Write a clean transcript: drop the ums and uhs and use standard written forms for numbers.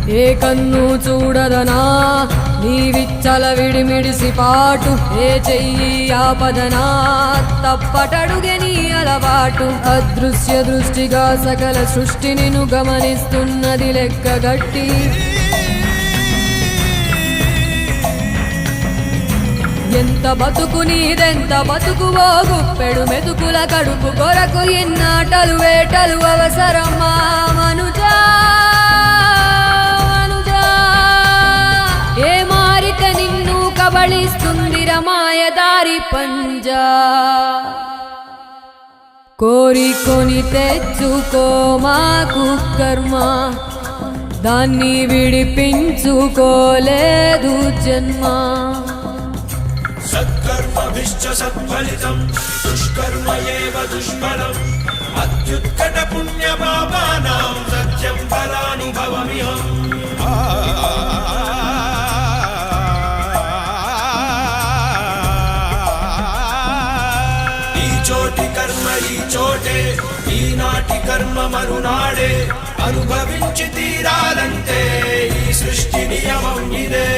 ఏ కన్ను చూడదనా నీ విచ్చల విడిమిడిసి పాటు, ఏ చెయ్యి ఆపదనా తప్పటడుగే నీ అలవాటు. అదృశ్య దృష్టిగా సకల సృష్టిని ను గమనిస్తున్నది లెక్కగట్టి, ఎంత బతుకు నీదెంత బతుకువో గుప్పెడు మెతుకుల కడుపు కొరకు ఎన్నాటలు వేటలు అవసరమా మనుజా మనుజా. ఏ మారిక నిన్ను కబళిస్తుందిర మాయదారి పంజా. కోరికొని తెచ్చుకో మాకు కర్మ, దాన్ని విడిపించుకోలేదు జన్మ. సత్కర్మభిశ్చ సత్ఫలితం దుష్కర్మ ఏవ దుష్ఫలం. అత్యుత్కట పుణ్య పాపానాం సత్యం ఫలానుభవమిహం. ఈ చోటి కర్మ ఈ చోటే, ఈనాటి కర్మ మరునాడే. అనుభవించి తీరాలంటే ఈ సృష్టి నియమం ఇదే.